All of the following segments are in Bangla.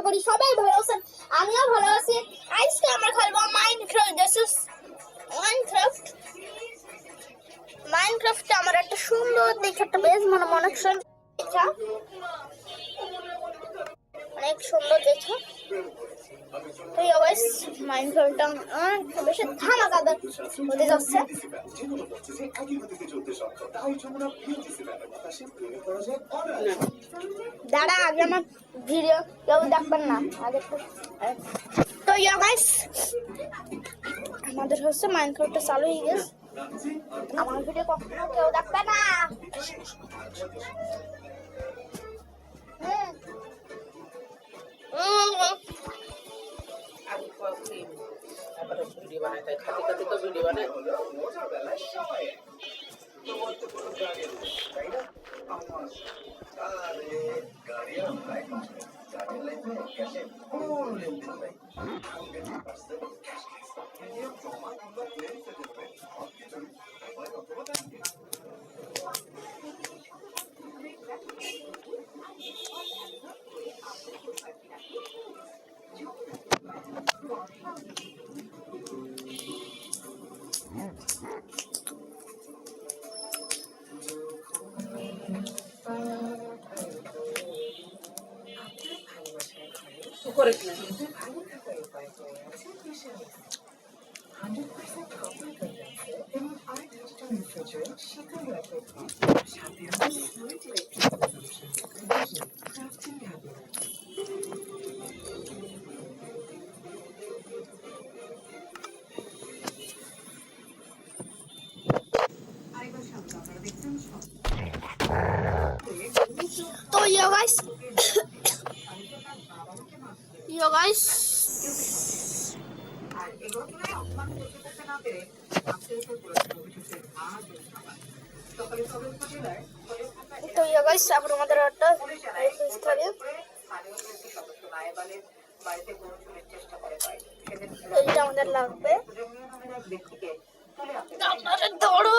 করি সবাই ভালো আছেন, আমিও ভালো আছি। আজকে আমরা খেলবো মাইনক্রাফট। This is Minecraft. মাইনক্রাফটে আমার একটা সুন্দর দেখে একটা বেশ অনেক সুন্দর অনেক সুন্দর দেখা। তো গাইস মাইনক্রাফটটা বেশি ধামাকাদার হতে যাচ্ছে। দাঁড়া আগে আমার ভিডিও কেউ দেখবেন না আগে। তো গাইস আমাদের হচ্ছে মাইনক্রাফটটা চালু হয়ে গেছে। আমার ভিডিও কখনো কেউ দেখবে না। ভিডিও বানাতে খাতে খাতে তো ভিডিও বানাই। করে তো গাইস তো গাইস এখন আমাদের একটা এইটা আমাদের লাগবে। আপনাদের ধরো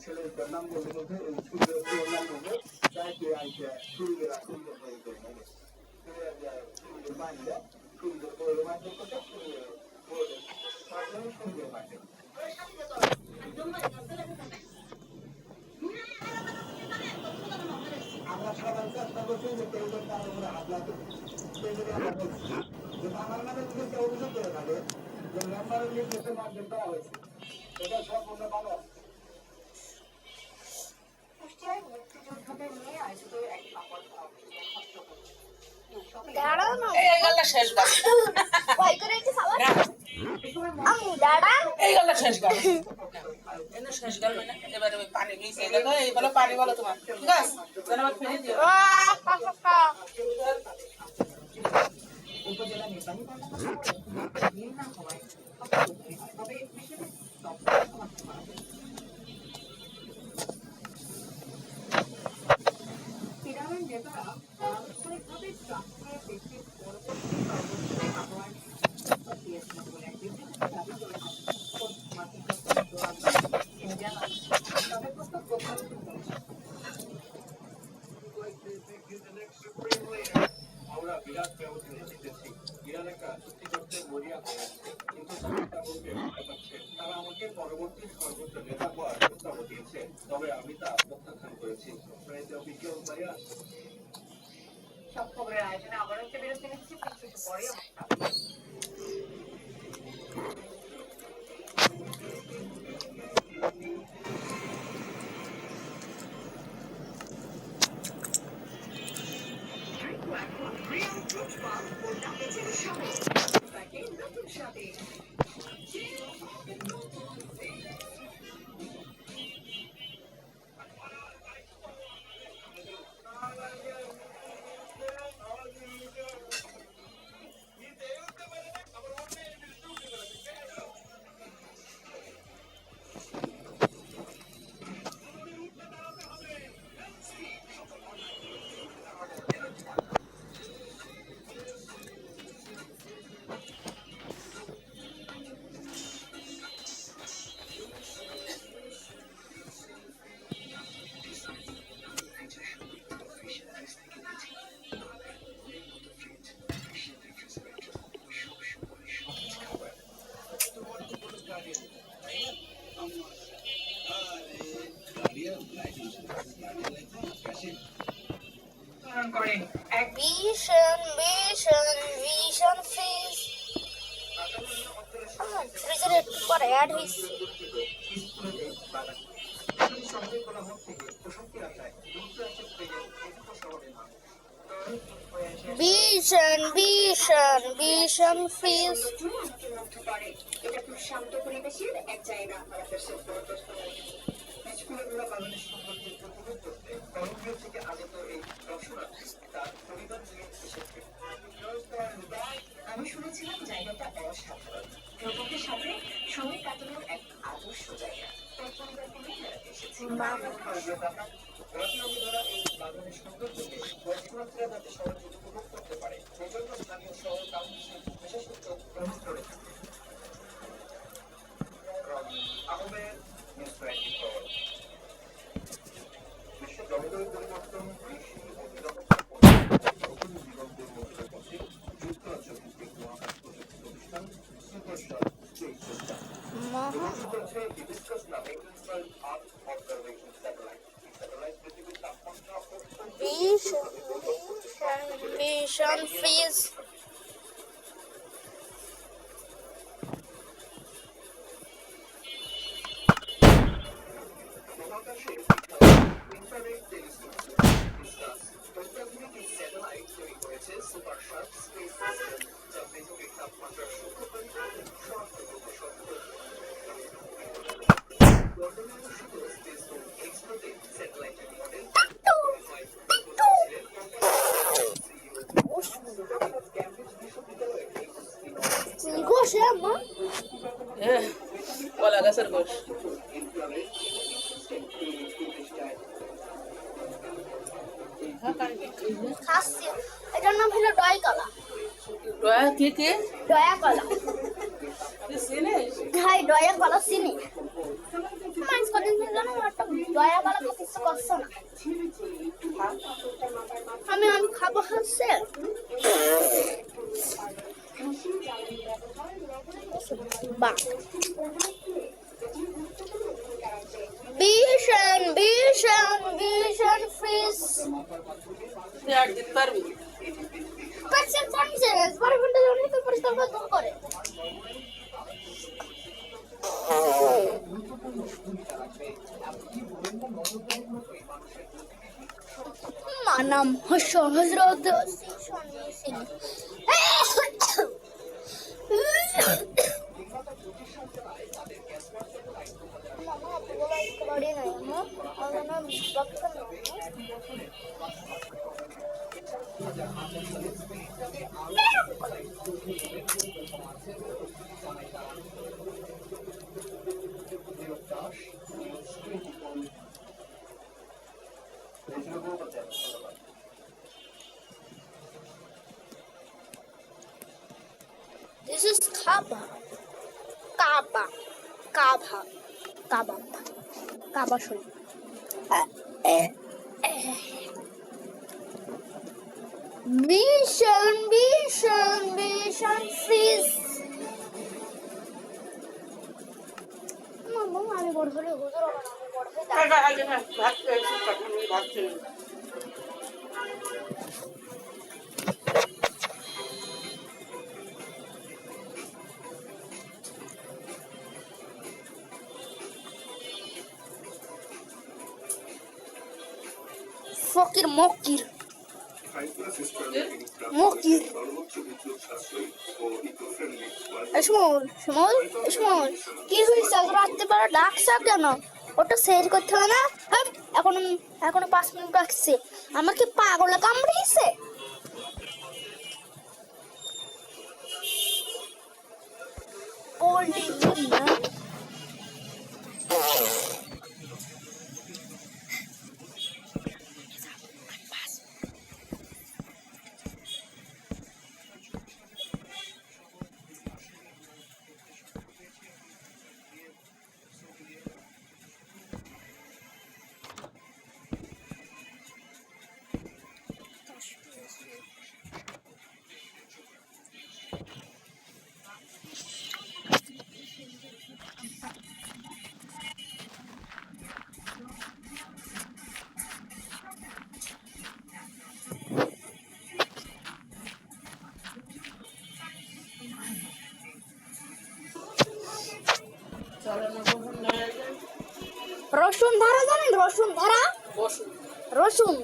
ছেলেটার নাম বলতে বলতে নাম বলতে যাইতে আইতে সুন্দর আমরা সবাই চেষ্টা করছি যে কেউ তার উপরে হাত লাগবে। আমার নামে যদি কেউ অভিযোগ করে থাকে যে মেম্বারের নির্দেশে মাধ্যমে দেওয়া হয়েছে, এটা সম্পূর্ণ ভালো। মুক্তিযোদ্ধাদের নিয়ে আয়োজিত এক সংবাদ দাঁড়াও না এই গল্লা শেষ গান কই করে কি সবাই আমি দাঁড়া এই গল্লা শেষ গান এনে শেষ গান মানে এবারে ওই পানি মিশে গেল এই বলো পানি বলো তোমার ঠিক আছে ধন্যবাদ ফিরে দিও উপজেলা নির্বাহী কর্মকর্তা না হওয়ায় তবে পিরামিড নেতারা পারস্পরিকভাবে ট্রাম্পকে দেশের পরবর্তী সর্বোচ্চ আহ্বান দিয়েছেন বলে এক বিবৃতিতে দাবি করেছেন তিনি জানান তবে প্রস্তাব প্রত্যাখ্যান করেছেন। আমরা বিরাট ব্যবধানে জিতেছি। ইরান একটা চুক্তি করতে মরিয়া হয়েছে, কিন্তু তারা আমাকে পরবর্তী সর্বোচ্চ নেতা হওয়ার প্রস্তাব দিয়েছে, তবে আমি তা প্রত্যাখ্যান করেছি। সব খবরের আয়োজনে আবার একটা বিরতি নিচ্ছি, কিছু পরে Vision fish. আমার ফ্রিজের একটু পরে অ্যাড হয়েছে। Vision fish. এটা খুব শান্ত পরিবেশের এক জায়গা। আমি শুনেছিলাম জায়গাটা অসাধারণ, প্রকৃতির সাথে সময় কাটানোর এক আদর্শ জায়গা। Vision fish. Gosh, Emma. কলা গাছের গোশ। খাচ্ছি। এটার নাম হলো ডয় কলা। ডয়া কি কি? ডয়া কলা। তুই চিনিস? হাই ডয়া কলা চিনি। মানুষ কদিন ধরে জানো একটা ডয়া কলা তো কিছু করছো না। আমি খাবো হচ্ছে বাহ। Vision fish. তুই আর দিতে পারবি? Percent chances. Para ফোনটা ধরে তো পরিষ্কার করে দূর করে। মানাম হজরত This is kaba. Kaba show. Vision fish. Mama, আমি বড় হলে হুজুর হবে না, আমি বড় হয়ে আগে ভাত খেয়েছি, ভাত খেয়ে ফকির মকির সমল কি হয়েছে রাত্রে বেলা ডাকছা কেন? ওটা সেট করতে হবে না? হ্যাঁ, এখনো 5 মিনিট রাখছে। আমার কি পাগলা কামড়িয়েছে? রসুন ধারা জানেন? রসুন ধারা, বসুন। রসুন।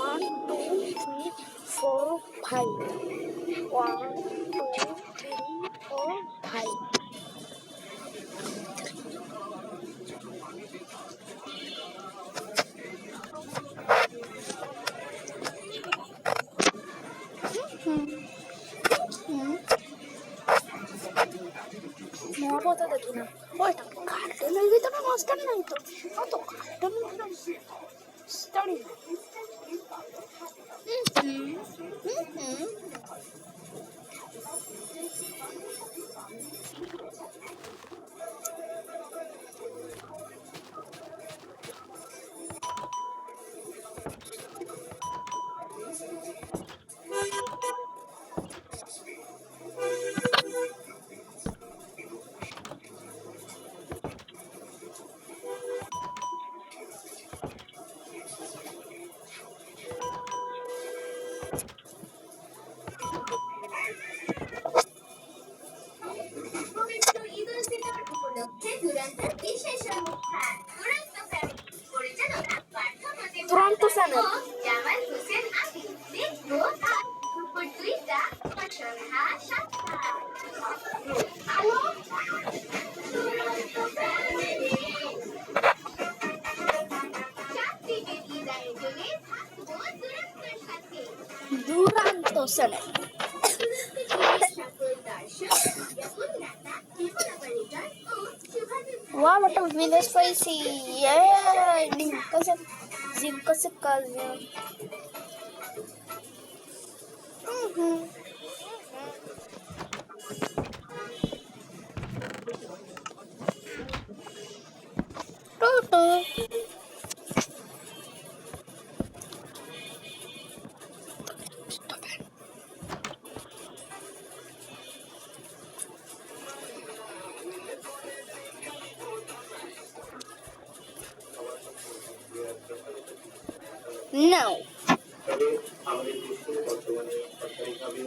One, two, three, four, five. 1, 2, 3, 4, 5. মহাপতা দেখি না ওইটা গার্ডেনের ভিতরে মাস্টার নাই তো অত গার্ডেনের স্টাডি পবিত্র ঈদ উল ফিতর উপলক্ষে দুরান্তের বিশেষ অনুষ্ঠান দুরান্ত ফ্যামিলি পরিচালনা পার্থ দুরান্ত ফ্যামিলি। ও জামাল হোসেন আলী। দেখবো দুপুর 2টা সন্ধ্যা 7টা। আলো দুরান্ত ফ্যামিলি। চাকরিতে ঈদ আয়োজনে থাকবো দুরান্তের সাথে। দুরান্ত চ্যানেল। সকল দর্শক যেমন রাতা জীবন পরিচয় ও শুভানুধ্যান। Wow, what a video spicy! Yeah, Zinka se casa. Toto. No. তবে আমাদের দেশে বর্তমানে সরকারিভাবে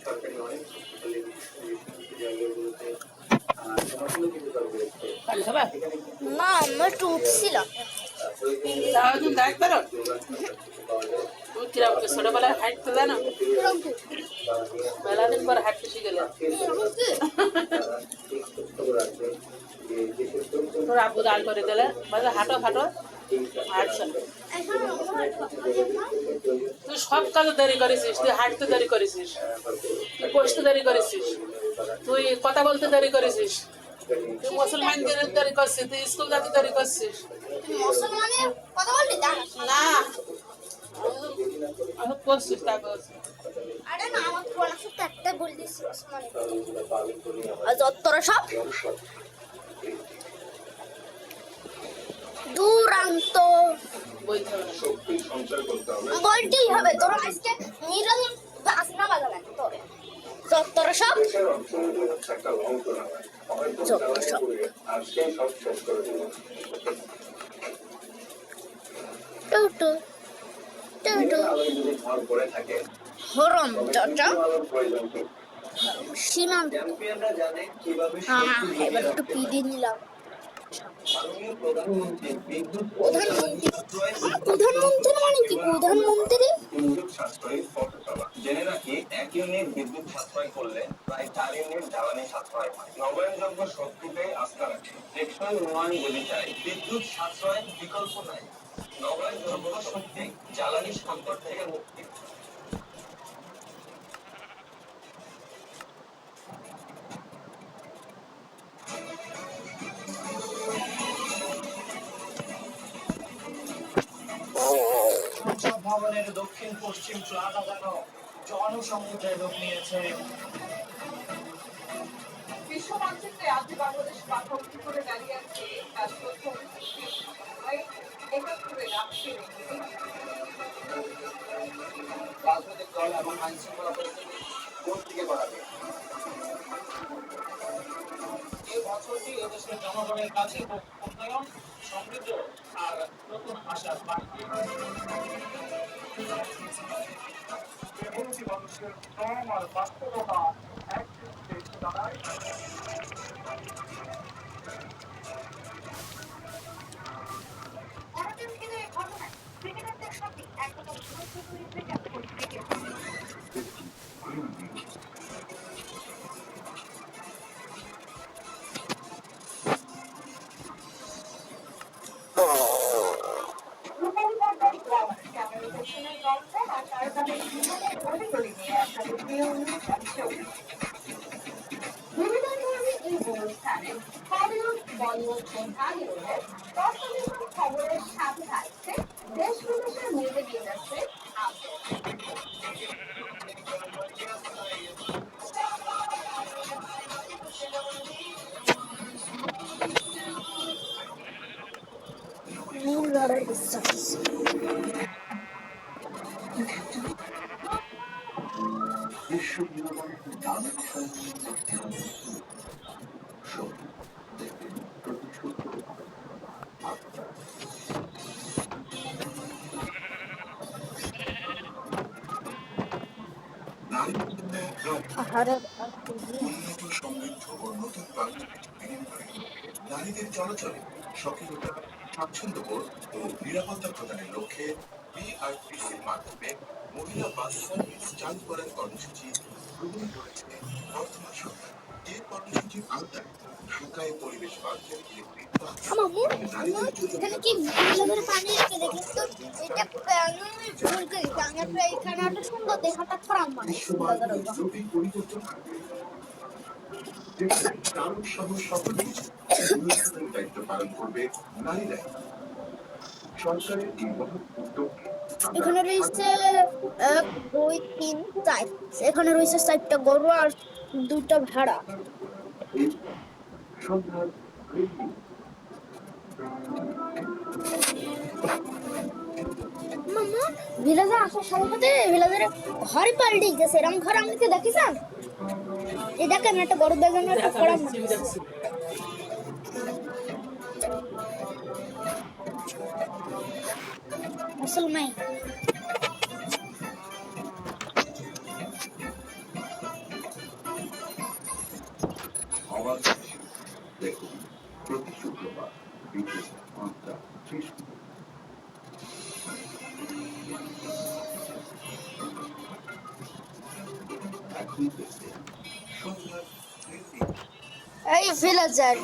সরকারি অনেক হাসপাতালে বিশ্ববিদ্যালয়গুলোতে সমস্যাগুলো কিন্তু করা হয়েছে। পানি খাবা? এখানে না আমরা একটু উঠছিলাম তাহলে তুমি ডায়েট করো? তুমি কিরকম ছোটবেলায় হাঁটতে জানো? মেলা দিন পর হাঁটতে শিখে গেলে। খবর আছে যে দেশের তোর আব্বু দাঁড় করে দিলে বলে হাঁটো হাঁটো হাঁটছ না। তুই সব কাজে দেরি করেছিস, তুই হাঁটতে দেরি করেছিস, তুই বসতে দেরি করেছিস, তুই কথা বলতে দেরি করেছিস, তুই মুসলমানদের দেরি করছিস, তুই স্কুল যাতে দেরি করছিস। মুসলমানের কথা বললি জানিস না আমি করছিস তা করছিস। আরে না আমার তো অনেক সত্য একটা বল দিস মুসলমানের আর যতরা সব দুরান্ত বলতে হবে না। বলতেই হবে তোর আজকে নিরঞ্জন বাজনা বাজাবেন তোর যতরা সব দেশের অর্থনীতি হচ্ছে একটা লং টুর্নামেন্ট। হয়তো যত সব। আর সেই সব শেষ করে দেবো। টুটু টুটু আলোয় যদি ঝড় পড়ে থাকে হরম চাচা আলোর প্রয়োজন কি? সীমান্ত চ্যাম্পিয়নরা জানে কিভাবে হ্যাঁ এবার একটু পিডি নিলাম মাননীয় প্রধানমন্ত্রী বিদ্যুৎ প্রধানমন্ত্রী প্রধানমন্ত্রী মানে কি প্রধানমন্ত্রী বিদ্যুৎ সাশ্রয়ী পথচলা। জেনে রাখি 1 ইউনিট বিদ্যুৎ সাশ্রয় করলে প্রায় 4 ইউনিট জ্বালানি সাশ্রয় হয়। নবায়নযোগ্য শক্তিতে আস্থা রাখে। টেকসই উন্নয়ন যদি চাই বিদ্যুৎ সাশ্রয়ের বিকল্প নাই। নবায়নযোগ্য শক্তি জ্বালানি সংকট থেকে মুক্তি। সংসদ ভবনের দক্ষিণ পশ্চিম প্লাজা যেন জনসমুদ্রে রূপ নিয়েছে। বিশ্ব মানচিত্রে আজ বাংলাদেশ পার্শ্ববর্তী করে দাঁড়িয়ে আছে তার প্রথম একাত্তরে রাখছে রাজনৈতিক দল এবং আইন শৃঙ্খলা পরিস্থিতি কোন দিকে বাড়াবে? এই বছরটি এদেশের জনগণের কাছে উন্নয়ন, সমৃদ্ধ আর নতুন আশার বাণী। মানুষের শ্রম আর বাস্তবতা একসঙ্গে এসে দাঁড়ায়। ভারতীয় ক্রিকেটের ঘটনায় ক্রিকেটারদের সঙ্গে একরকম দূরত্ব তৈরি হয়ে গেল ক্রিকেট। রূপালী পর্দায় গ্ল্যামার, ক্যামেরাইজেশনের গল্প আর তারকাদের জীবনের গড়ে নিয়ে আসা প্রিয় অনুষ্ঠান শো। বিনোদনধর্মী এই অনুষ্ঠানে হলিউড, বলিউড ও ঢালিউডের তথ্যভিত্তিক খবরের সাথে থাকছে দেশ বিদেশের মিউজিক ইন্ডাস্ট্রির আপডেট। বিশ্ব বিনোদনের নানা প্রতি শুক্রবার সমৃদ্ধ ও নতুন বাংলাদেশ বিনিয়োগ করে নারীদের চলাচলে সক্রিয়তা, স্বাচ্ছন্দ্যবোধ ও নিরাপত্তা প্রদানের লক্ষ্যে বিআরটিসির মাধ্যমে মহিলা বাস সার্ভিস চালু করার কর্মসূচি গ্রহণ করেছে বর্তমান সরকার। এই কর্মসূচির আওতায় ঢাকায় পরিবেশ বান্ধব ইলেকট্রিক বাস নারীদের জন্য এখানে কি ভিডিওর পানি রেখে দেখি তো এটা প্যানুই ভুল করি আমরা এখানে একটা সুন্দর দেখাটা ফরাম মানে বিশ্ববাজারে নতুন পরিবর্তন আনবে। যেখানে চালক সহ সকল কিছু নিয়ন্ত্রণের দায়িত্ব পালন করবে নারীরাই। সরকারের এই মহৎ উদ্যোগকে এখানে রয়েছে 1 2 3 4 এখানে রয়েছে 4টা গরু আর 2টা ভেড়া। এই সন্ধ্যার ব্রেকিং মামা ভিলেজে আসার সাথে সাথে ভিলেজের ঘর পাল্টে গেছে এরকম ঘর আমি কি দেখিছেন? এই দেখেন একটা গরু দেখেন একটা ফরাম মুসলমান আওয়াজ দেখুন প্রতি শুক্রবার বিকেল 5টা 30 এখন দেখতে সন্ধ্যার ব্রেকিং এই ভিলেজার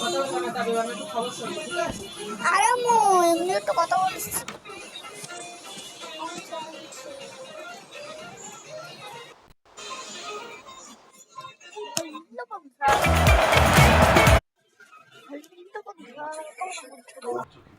কথা বলবো না, তবে আমি একটু খবর শুনবো, ঠিক আছে? আরে মো এমনি একটু কথা বলিস চোখে